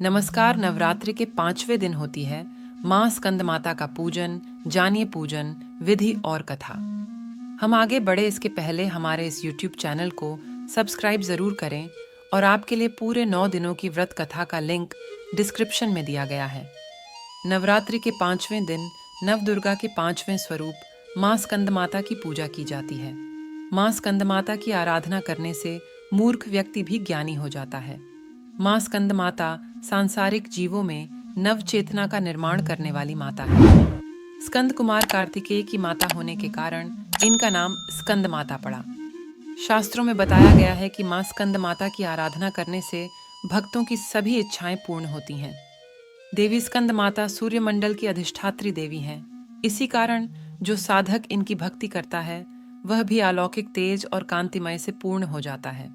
नमस्कार नवरात्रि के 5वें दिन होती है माँ स्कंद माता का पूजन। जानिए पूजन विधि और कथा। हम आगे बढ़े इसके पहले हमारे इस YouTube चैनल को सब्सक्राइब ज़रूर करें और आपके लिए पूरे 9 दिनों की व्रत कथा का लिंक डिस्क्रिप्शन में दिया गया है। नवरात्रि के 5वें दिन नवदुर्गा के 5वें स्वरूप माँ स्कंद माता की पूजा की जाती है। माँ स्कंद माता की आराधना करने से मूर्ख व्यक्ति भी ज्ञानी हो जाता है। माँ स्कंद माता सांसारिक जीवों में नव चेतना का निर्माण करने वाली माता है। स्कंद कुमार कार्तिकेय की माता होने के कारण इनका नाम स्कंद माता पड़ा। शास्त्रों में बताया गया है कि माँ स्कंद माता की आराधना करने से भक्तों की सभी इच्छाएं पूर्ण होती हैं। देवी स्कंद माता सूर्यमंडल की अधिष्ठात्री देवी हैं। इसी कारण जो साधक इनकी भक्ति करता है वह भी अलौकिक तेज और कांतिमय से पूर्ण हो जाता है।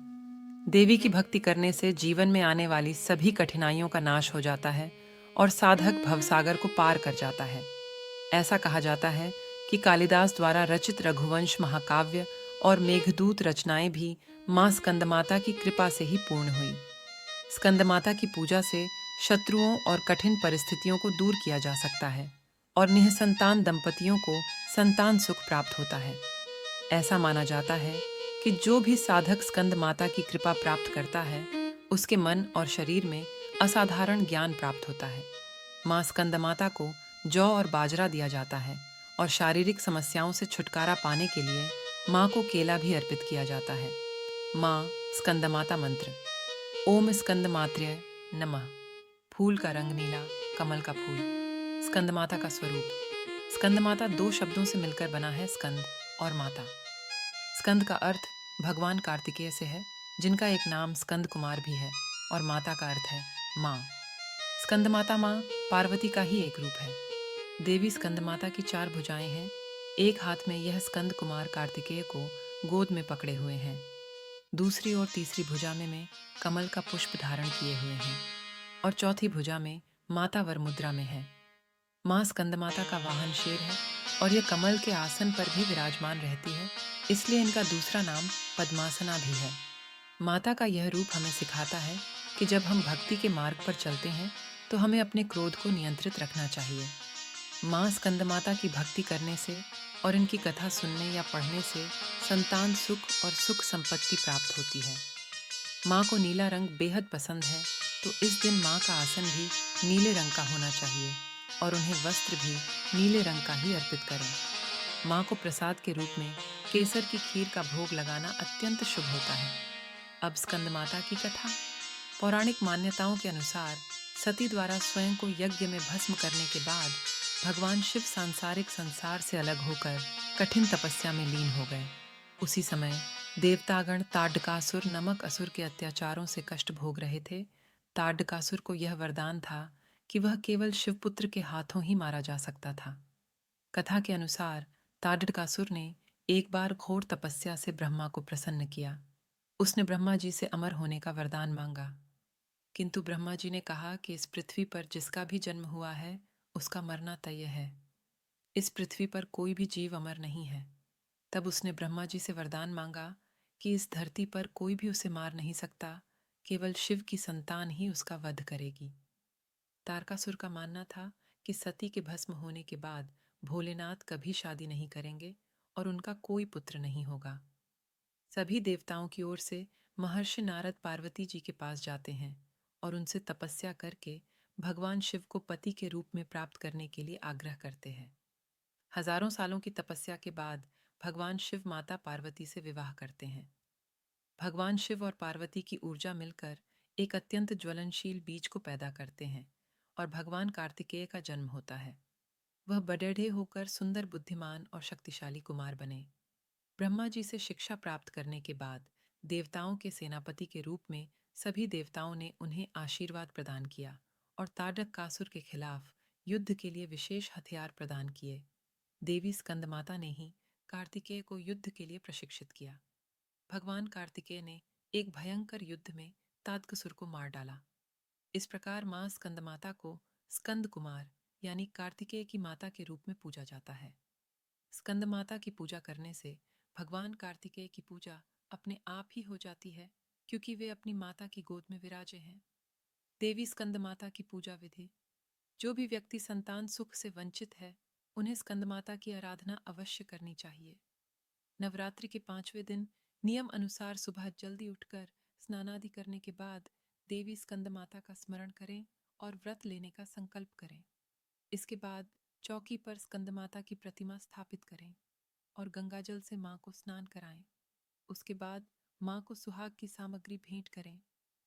देवी की भक्ति करने से जीवन में आने वाली सभी कठिनाइयों का नाश हो जाता है और साधक भवसागर को पार कर जाता है। ऐसा कहा जाता है कि कालिदास द्वारा रचित रघुवंश महाकाव्य और मेघदूत रचनाएं भी माँ स्कंदमाता की कृपा से ही पूर्ण हुई। स्कंदमाता की पूजा से शत्रुओं और कठिन परिस्थितियों को दूर किया जा सकता है और निःसंतान दंपतियों को संतान सुख प्राप्त होता है। ऐसा माना जाता है कि जो भी साधक स्कंद माता की कृपा प्राप्त करता है उसके मन और शरीर में असाधारण ज्ञान प्राप्त होता है। माँ स्कंद माता को जौ और बाजरा दिया जाता है और शारीरिक समस्याओं से छुटकारा पाने के लिए माँ को केला भी अर्पित किया जाता है। माँ स्कंद माता मंत्र। ओम स्कंद मात्र्य नमः। फूल का रंग नीला, कमल का फूल। स्कंद माता का स्वरूप। स्कंद माता 2 शब्दों से मिलकर बना है, स्कंद और माता। स्कंद का अर्थ भगवान कार्तिकेय से है, जिनका एक नाम स्कंद कुमार भी है, और माता का अर्थ है माँ। स्कंद माता माँ पार्वती का ही एक रूप है। देवी स्कंद माता की 4 भुजाएं हैं। एक हाथ में यह स्कंद कुमार कार्तिकेय को गोद में पकड़े हुए हैं। दूसरी और तीसरी भुजा में कमल का पुष्प धारण किए हुए हैं और चौथी भुजा में माता वर मुद्रा में है। माँ स्कंद माता का वाहन शेर है और यह कमल के आसन पर भी विराजमान रहती है, इसलिए इनका दूसरा नाम पद्मासना भी है। माता का यह रूप हमें सिखाता है कि जब हम भक्ति के मार्ग पर चलते हैं तो हमें अपने क्रोध को नियंत्रित रखना चाहिए। माँ स्कंद माता की भक्ति करने से और इनकी कथा सुनने या पढ़ने से संतान सुख और सुख संपत्ति प्राप्त होती है। माँ को नीला रंग बेहद पसंद है, तो इस दिन माँ का आसन भी नीले रंग का होना चाहिए और उन्हें वस्त्र भी नीले रंग का ही अर्पित करें। माँ को प्रसाद के रूप में केसर की खीर का भोग लगाना अत्यंत शुभ होता है। अब स्कंद माता की कथा। पौराणिक मान्यताओं के अनुसार सती द्वारा स्वयं को यज्ञ में भस्म करने के बाद भगवान शिव सांसारिक संसार से अलग होकर कठिन तपस्या में लीन हो गए। उसी समय देवतागण ताडकासुर नमक असुर के अत्याचारों से कष्ट भोग रहे थे। ताडकासुर को यह वरदान था कि वह केवल शिवपुत्र के हाथों ही मारा जा सकता था। कथा के अनुसार ताडकासुर ने एक बार घोर तपस्या से ब्रह्मा को प्रसन्न किया। उसने ब्रह्मा जी से अमर होने का वरदान मांगा, किंतु ब्रह्मा जी ने कहा कि इस पृथ्वी पर जिसका भी जन्म हुआ है उसका मरना तय है। इस पृथ्वी पर कोई भी जीव अमर नहीं है। तब उसने ब्रह्मा जी से वरदान मांगा कि इस धरती पर कोई भी उसे मार नहीं सकता, केवल शिव की संतान ही उसका वध करेगी। तारकासुर का मानना था कि सती के भस्म होने के बाद भोलेनाथ कभी शादी नहीं करेंगे और उनका कोई पुत्र नहीं होगा। सभी देवताओं की ओर से महर्षि नारद पार्वती जी के पास जाते हैं और उनसे तपस्या करके भगवान शिव को पति के रूप में प्राप्त करने के लिए आग्रह करते हैं। हजारों सालों की तपस्या के बाद भगवान शिव माता पार्वती से विवाह करते हैं। भगवान शिव और पार्वती की ऊर्जा मिलकर एक अत्यंत ज्वलनशील बीज को पैदा करते हैं और भगवान कार्तिकेय का जन्म होता है। वह बड़े होकर सुंदर, बुद्धिमान और शक्तिशाली कुमार बने। ब्रह्मा जी से शिक्षा प्राप्त करने के बाद देवताओं के सेनापति के रूप में सभी देवताओं ने उन्हें आशीर्वाद प्रदान किया और ताडकासुर के खिलाफ युद्ध के लिए विशेष हथियार प्रदान किए। देवी स्कंदमाता ने ही कार्तिकेय को युद्ध के लिए प्रशिक्षित किया। भगवान कार्तिकेय ने एक भयंकर युद्ध में ताडकासुर को मार डाला। इस प्रकार माँ स्कंदमाता को स्कंद कुमार यानी कार्तिकेय की माता के रूप में पूजा जाता है। स्कंद माता की पूजा करने से भगवान कार्तिकेय की पूजा अपने आप ही हो जाती है, क्योंकि वे अपनी माता की गोद में विराजे हैं। देवी स्कंदमाता की पूजा विधि। जो भी व्यक्ति संतान सुख से वंचित है, उन्हें स्कंदमाता की आराधना अवश्य करनी चाहिए। नवरात्रि के 5वें दिन नियम अनुसार सुबह जल्दी उठकर स्नानादि करने के बाद देवी स्कंदमाता का स्मरण करें और व्रत लेने का संकल्प करें। इसके बाद चौकी पर स्कंदमाता की प्रतिमा स्थापित करें और गंगाजल से मां को स्नान कराएं। उसके बाद मां को सुहाग की सामग्री भेंट करें।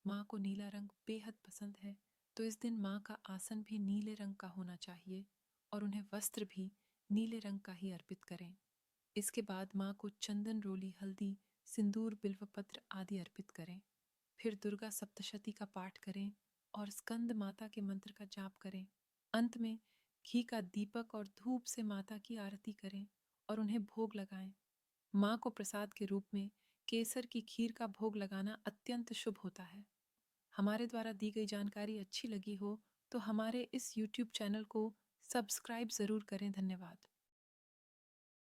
मां को नीला रंग बेहद पसंद है, तो इस दिन मां का आसन भी नीले रंग का होना चाहिए और उन्हें वस्त्र भी नीले रंग का ही अर्पित करें। इसके बाद मां को चंदन, रोली, हल्दी, सिंदूर, बिल्वपत्र आदि अर्पित करें। फिर दुर्गा सप्तशती का पाठ करें और स्कंद माता के मंत्र का जाप करें। अंत में घी का दीपक और धूप से माता की आरती करें और उन्हें भोग लगाएं। मां को प्रसाद के रूप में केसर की खीर का भोग लगाना अत्यंत शुभ होता है। हमारे द्वारा दी गई जानकारी अच्छी लगी हो तो हमारे इस YouTube चैनल को सब्सक्राइब जरूर करें। धन्यवाद।